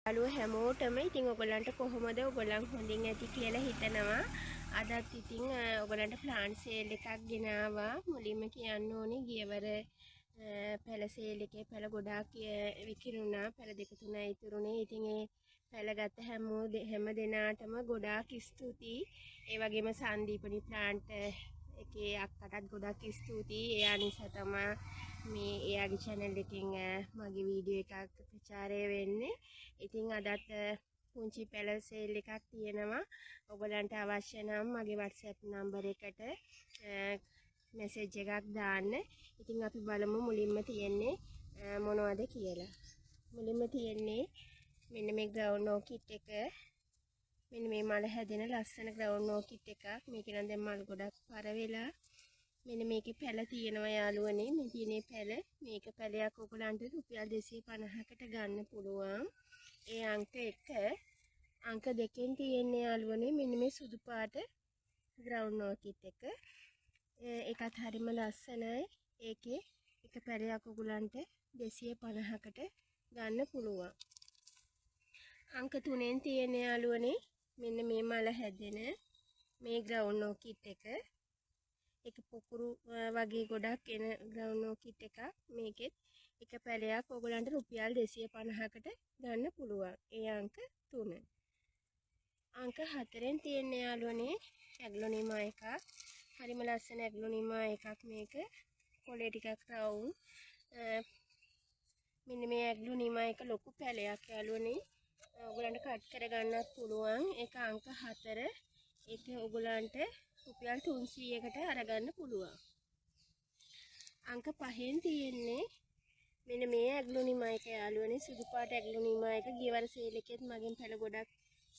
යාළුවෝ හැමෝටම ඉතින් ඔයගලන්ට කොහොමද ඔයගලන් හොඳින් ඇති කියලා හිතනවා. අදත් ඉතින් ඔයගලන්ට ප්ලාන්ට් සේල් එකක් ගෙනාවා. මුලින්ම කියන්න ඕනේ ගියවර පැල සේල් එකේ පැල ගොඩාක් විකිණුණා. පැල දෙක තුනයි ඉතුරුනේ. ඉතින් ඒ පැල ගත්ත හැම දෙනාටම ගොඩාක් ස්තුතියි. ඒ වගේම සංදීපනි ප්ලාන්ට් එකේ අක්කටත් ගොඩක් ස්තුතියි. එයා නිසා තමයි මේ එයාගේ channel එකෙන් මගේ වීඩියෝ එකක් ප්‍රචාරය වෙන්නේ. ඉතින් අදත් පුංචි පැල සේල් එකක් තියෙනවා. ඔයගලන්ට අවශ්‍ය නම් මගේ WhatsApp නම්බර් එකට මැසේජ් එකක් දාන්න. ඉතින් අපි බලමු මුලින්ම තියෙන්නේ මොනවද කියලා. මුලින්ම තියෙන්නේ මෙන්න මේ ග්‍රවුන්ඩ් ඕකිඩ් එක. මෙන්න මේ මල හැදෙන ලස්සන ග්‍රවුන්ඩ් ඕකිඩ් එකක්. මේක නම් දැන් මල් ගොඩක් පර වෙලා. මෙන්න මේකේ පැල තියෙනවා යාළුවනේ. මේ තියෙන්නේ පැල. මේක පැලයක් ඔයගලන්ට රුපියල් 250කට ගන්න පුළුවන්. ඒ අංක 1 අංක 2කින් තියෙන්නේ යාළුවනේ මෙන්න මේ සුදු පාට ග්‍රවුන්ඩ් ඕකිඩ් එක. ඒකත් හරිම ලස්සනයි. ඒකේ එක පැලයක් ඔයගලන්ට 250කට ගන්න පුළුවන්. අංක 3ෙන් තියෙන්නේ යාළුවනේ මෙන්න මේ මල හැදෙන මේ ග්‍රවුන්ඩ් ඕකිඩ් එක. එක පොකුරු වගේ ගොඩක් එන ග්‍රවුන්ඩ් ඕකිඩ් එකක්. මේකෙත් එක පැලයක් ඔයගලන්ට රුපියල් 250කට ගන්න පුළුවන්. ඒ අංක 3. අංක 4ෙන් තියෙන්නේ යාළුවනේ ඇග්ලොනිමා එකක්. හරිම ලස්සන ඇග්ලොනිමා එකක් මේක. කොළේ ටිකක් රවුම්. මෙන්න මේ ඇග්ලොනිමා එක ලොකු පැලයක් යාළුවනේ. ඔයගලන්ට කට් කරගන්නත් පුළුවන්. ඒක අංක 4. ඒක ඔයගලන්ට රුපියල් 300කට අරගන්න පුළුවන්. අංක 5ෙන් තියෙන්නේ මෙන්න මේ ඇග්ලොනිමා එක යාළුවනේ සුදු පාට ඇග්ලොනිමා එක. ගියවර සේල් එකෙත් මගෙන් පැල ගොඩක්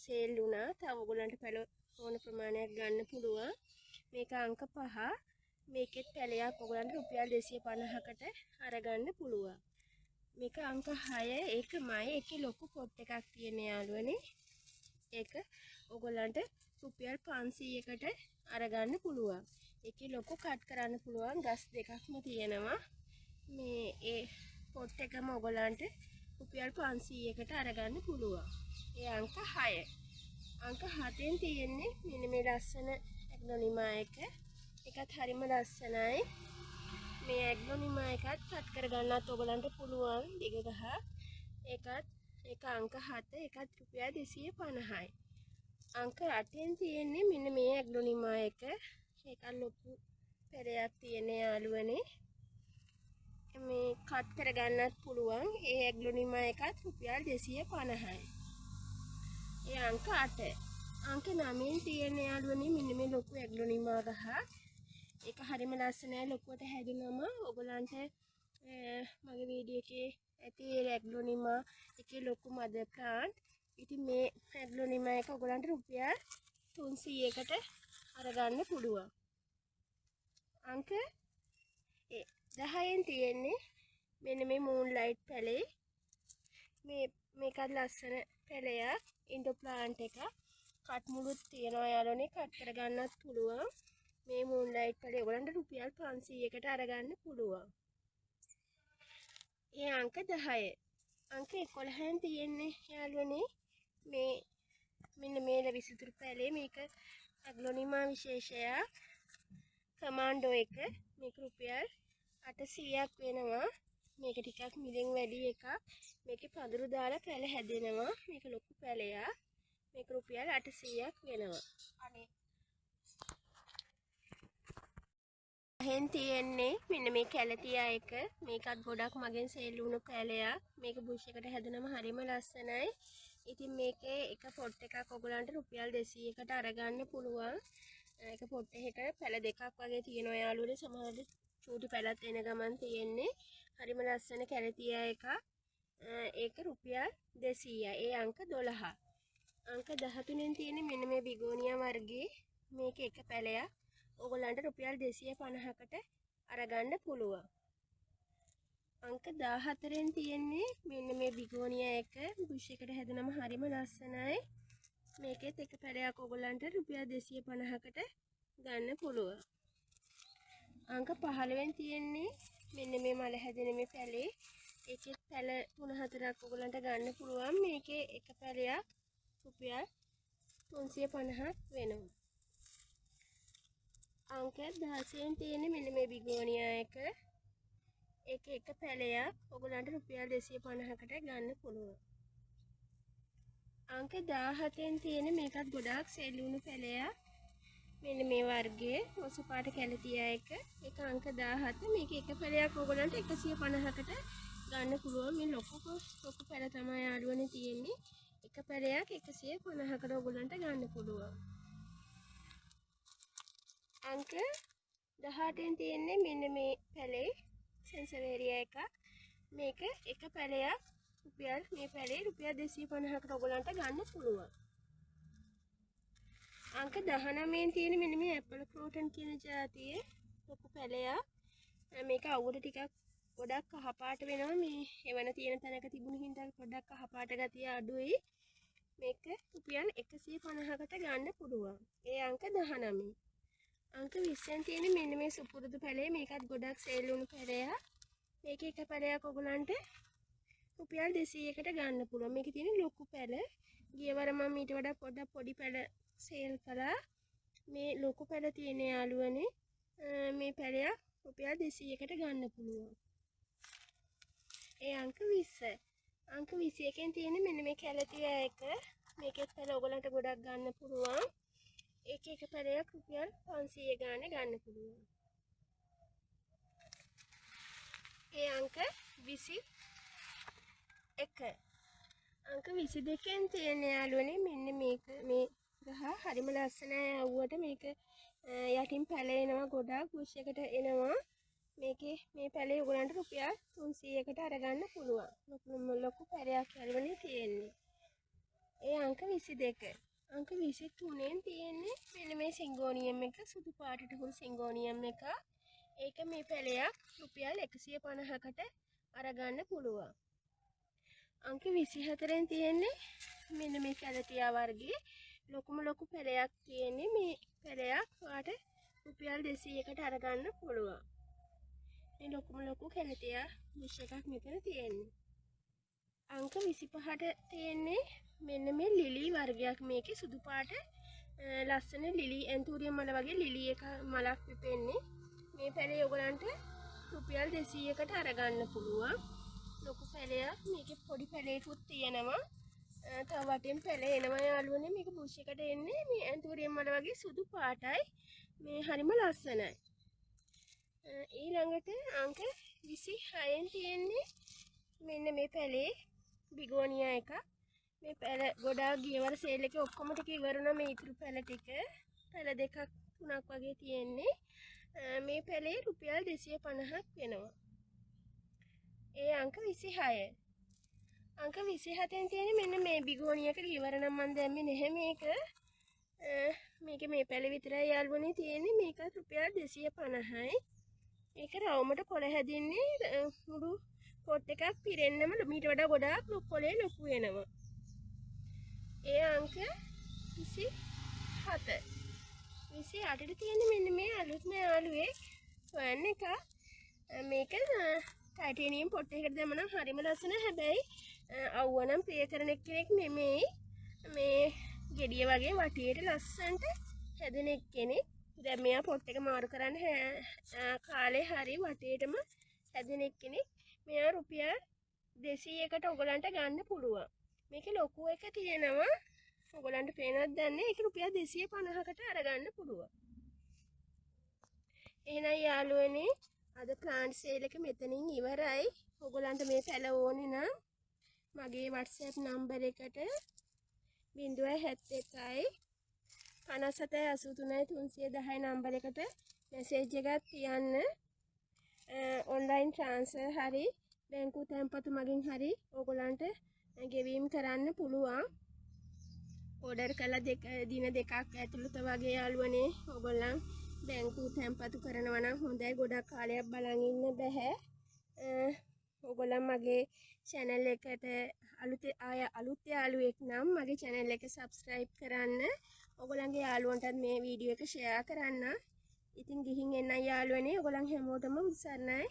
සේල් වුණා. තව ඔයගලන්ට පැල ඕන ප්‍රමාණයක් ගන්න පුළුවන්. මේක අංක 5. මේකෙත් පැලයක් ඔයගලන්ට රුපියල් 250කට අරගන්න පුළුවන්. මේක අංක 6 ඒකමයි. ඒකේ ලොකු පොට් එකක් තියෙන යාළුවනේ. ඒක ඔයගලන්ට රුපියල් 500කට අරගන්න පුළුවන්. ඒකේ ලොකු කට් කරන්න පුළුවන් ගස් දෙකක්ම තියෙනවා. මේ ඒ පොට් එකම ඔයගලන්ට රුපියල් 500කට අරගන්න පුළුවන්. ඒ අංක 6. අංක 7ෙන් තියෙන්නේ මෙන්න මේ ලස්සන ඇග්ලොනිමා එක. ඒකත් හරිම ලස්සනයි. මේ ඇග්ලොනිමා එකත් කට් කරගන්නත් ඔයගලන්ට පුළුවන් දිග ගහ. ඒක අංක 7. ඒකත් රුපියල් 250යි. අංක 8ෙන් තියෙන්නේ මෙන්න මේ ඇග්ලොනිමා එක. ඒකත් ලොකු පෙරයක් තියෙන යාළුවනේ. මේ කට් කරගන්නත් පුළුවන්. ඒ ඇග්ලොනිමා එකත් රුපියල් 250යි. ඒ අංක 8. අංක 9ෙන් තියෙන යාළුවනේ මෙන්න මේ ලොකු ඇග්ලොනිමා ගහ. ඒක හරිම ලස්සනයි. ලොකුවට හැදුනම ඔයගලන්ට මගේ වීඩියෝ එකේ ඇති ඇග්ලොනිමා එකේ ලොකු මදර් ප්ලාන්ට්. ඉතින් මේ ඇග්ලොනිමා එක ඔයගලන්ට රුපියල් 300කට අරගන්න පුළුවන්. අංක 10ෙන් තියෙන්නේ මෙන්න මේ මූන්ලයිට් පැලේ. මේකත් ලස්සන පැලයක්. ඉන්ඩෝ ප්ලාන්ට් එක. කට් මුළුත් තියනවා යාළුවනේ. කට් කරගන්නත් පුළුවන්. මේ මූන්ලයිට් පැලේ ඔයගලන්ට රුපියල් 500කට අරගන්න පුළුවන්. ඒ අංක 10. අංක 11ෙන් තියෙන්නේ යාළුවනේ මේ මෙන්න මේ විසිතුරු පැලේ. මේක ඇග්ලොනිමා විශේෂයක්. කමාන්ඩෝ එක. මේක රුපියල් 800ක් වෙනවා. මේක ටිකක් මිලෙන් වැඩි එකක්. මේකේ පඳුරු දාලා පැල හැදෙනවා. මේක ලොකු පැලයක්. මේක රුපියල් 800ක් වෙනවා. අනේ හෙන් තියෙන්නේ මෙන්න මේ කැලතියා එක. මේකත් ගොඩක් මගෙන් සේල් වුණු පැලයක්. මේක බුෂ් එකට හැදුනම හරිම ලස්සනයි. ඉතින් මේකේ එක පොට් එකක් ඔයගලන්ට රුපියල් 200කට අරගන්න පුළුවන්. ඒක පොට් එකක පැල දෙකක් වගේ තියෙනවා යාළුවනේ. සමහරවිට චූටි පැලත් එන ගමන් තියෙන්නේ. හරිම ලස්සන කැලතියා එකක්. ඒක රුපියල් 200යි. ඒ අංක 12. අංක 13ෙන් තියෙන්නේ මෙන්න මේ බිගෝනියා වර්ගයේ මේක එක පැලයක්. ඔයගලන්ට රුපියල් 250කට අරගන්න පුළුවන්. අංක 14ෙන් තියෙන්නේ මෙන්න මේ බිගෝනියා එක. බුෂ් එකට හැදුනම හරිම ලස්සනයි. මේකෙත් එක පැලයක් ඔයගලන්ට රුපියල් 250කට ගන්න පුළුවන්. අංක 15ෙන් තියෙන්නේ මෙන්න මේ මල හැදෙන මේ පැලේ. ඒකෙත් පැල 3-4ක් ඔයගලන්ට ගන්න පුළුවන්. මේකේ එක පැලයක් රුපියල් 350ක් වෙනවා. අංක 16න් තියෙන මෙන්න මේ බිගෝනියා එක. ඒක එක පැලයක් ඔයගලන්ට රුපියල් 250කට ගන්න පුළුවන්. අංක 17න් තියෙන මේකත් ගොඩාක් සෙල් වුණු පැලයක්. මෙන්න මේ වර්ගයේ රෝස පාට කැලතියා එක. ඒක අංක 17. මේක එක පැලයක් ඔයගලන්ට 150කට ගන්න පුළුවන්. මේ ලොකු පැල තමයි යාළුවනේ තියෙන්නේ. එක පැලයක් 150කට ඔයගලන්ට ගන්න පුළුවන්. අංක 18න් තියෙන්නේ මෙන්න මේ පැලේ සෙන්සරේරියා එකක්. මේක එක පැලයක් මේ පැලේ රුපියල් 250කට ඔයගලන්ට ගන්න පුළුවන්. අංක 19න් තියෙන මෙන්න මේ ඇපල් ක්‍රෝටන් කියන જાතියේ ලොකු පැලයක්. මේක අවුවට ටිකක් ගොඩක් කහපාට වෙනවා. මේ එවන තියෙන තැනක තිබුණු හින්දා පොඩ්ඩක් කහපාට ගතිය අඩුයි. මේක රුපියල් 150කට ගන්න පුළුවන්. ඒ අංක 19. අංක 20න් තියෙන මෙන්න මේ සුපුරුදු පැලේ මේකත් ගොඩක් සේල් වුණු පැලයක්. මේක එක පැලයක් ඔයගලන්ට රුපියල් 200කට ගන්න පුළුවන්. මේකේ තියෙන ලොකු පැල. ගියවර මම ඊට වඩා පොඩ්ඩක් පොඩි පැල සේල් කළා. මේ ලොකු පැල තියෙන යාළුවනේ මේ පැලයක් රුපියල් 200කට ගන්න පුළුවන්. ඒ අංක 20. අංක 21න් තියෙන මෙන්න මේ කැලතියා එක. මේකෙත් පැල ඔයගලන්ට ගොඩක් ගන්න පුළුවන්. එක පැලයක් රුපියල් 500 ගානේ ගන්න පුළුවන්. ඒ අංක 21. අංක 22න් තියෙන යාළුවනේ මෙන්න මේක මේ ගහ හරිම ලස්සනයි අවුවට මේක යටින් පැල එනවා ගොඩක් බුෂ් එකට එනවා. මේකේ මේ පැලේ ඔයගලන්ට රුපියල් 300කට අරගන්න පුළුවන්. ලොකු පැලයක් යාළුවනේ තියෙන්නේ. ඒ අංක 22. අංක 23න් තියෙන්නේ මෙන්න මේ සිංගෝනියම් එක සුදු පාටට හුරු සිංගෝනියම් එක. ඒක මේ පැලයක් රුපියල් 150කට අරගන්න පුළුවන්. අංක 24න් තියෙන්නේ මෙන්න මේ කැලතියා වර්ගයේ ලොකු පැලයක් තියෙන්නේ. මේ පැලයක් වාට රුපියල් 200කට අරගන්න පුළුවන්. මේ ලොකු කැලතියා බුෂ් එකක් මෙතන තියෙන්නේ. අංක 25ට තියෙන්නේ මෙන්න මේ ලිලි වර්ගයක්. මේකේ සුදු පාට ලස්සන ලිලි ඇන්තූරියම් මල වගේ ලිලි එක මලක් පිපෙන්නේ. මේ පැලේ ඔයගලන්ට රුපියල් 200කට අරගන්න පුළුවන්. ලොකු පැලයක්. මේකේ පොඩි පැලයකුත් තියෙනවා. තව වටෙන් පැල එනවා යාළුවනේ. මේක බුෂ් එකට එන්නේ මේ ඇන්තූරියම් මල වගේ සුදු පාටයි. මේ හරිම ලස්සනයි. ඊළඟට අංක 26න් තියෙන්නේ මෙන්න මේ පැලේ බිගෝනියා එක. මේ පැල ගොඩාක් ගියවර සේල් එකේ ඔක්කොම ටික ඉවරුණා. මේ ඉතුරු පැල ටික පැල 2ක් 3ක් වගේ තියෙන්නේ. මේ පැලේ රුපියල් 250ක් වෙනවා. ඒ අංක 26. අංක 27න් තියෙන මෙන්න මේ බිගෝනියක ඉවර නම් මම දැම්මේ නැහැ මේක. මේකේ මේ පැල විතරයි යාළුවනේ තියෙන්නේ. මේක රුපියල් 250යි. මේක රවුමට කොළ හැදින්නේ මුළු පොට් එකක් පිරෙන්නම මීට වඩා ගොඩාක් කොළේ ලොකු වෙනවා. ඒ අංක 27. 28ට තියෙන මෙන්න මේ අලුත්ම යාළුවෙක් ෆෑන් එක. මේක ටයිටේනියම් පොට් එකකට දැම්මම හරිම ලස්සන. හැබැයි අවුව නම් ප්‍රිය කරන කෙනෙක් නෙමෙයි. මේ ගෙඩිය වගේ වටේට ලස්සනට හැදෙන කෙනෙක්. දැන් මෙයා පොට් එක මාරු කරන්න කාලේ හරි වටේටම හැදෙන කෙනෙක්. මෙයා රුපියල් 200කට ඔයගලන්ට ගන්න පුළුවන්. මේකේ ලොකු එක තියෙනවා. ඔයගලන්ට පේනවද දන්නේ? ඒක රුපියල් 250කට අරගන්න පුළුවන්. එහෙනම් යාළුවනේ අද ප්ලාන්ට් සේල් එක මෙතනින් ඉවරයි. ඔයගලන්ට මේ පැල ඕනේ නම් මගේ WhatsApp නම්බර් එකට 071 57 83 310 නම්බර එකට මැසේජ් එකක් තියන්න. ඔන්ලයින් ට්‍රාන්ස්ෆර් හරි බැංකු තැන්පතු මගින් හරි ඕගොල්ලන්ට ගෙවීම් කරන්න පුළුවන්. ඕඩර් කළා දින දෙකක් ඇතුළත වගේ යාළුවනේ ඕගොල්ලන් බැංකු තැන්පතු කරනවා නම් හොඳයි. ගොඩක් කාලයක් බලන් ඉන්න බෑ. ඕගොල්ලන් මගේ channel එකට අලුත් යාළුවෙක් නම් මගේ channel එක subscribe කරන්න. ඔයගොල්ලන්ගේ යාළුවන්ටත් මේ වීඩියෝ එක share කරන්න. ඉතින් ගිහින් එන්න යාළුවනේ. ඔයගොල්ලන් හැමෝටම උත්සන්නයි.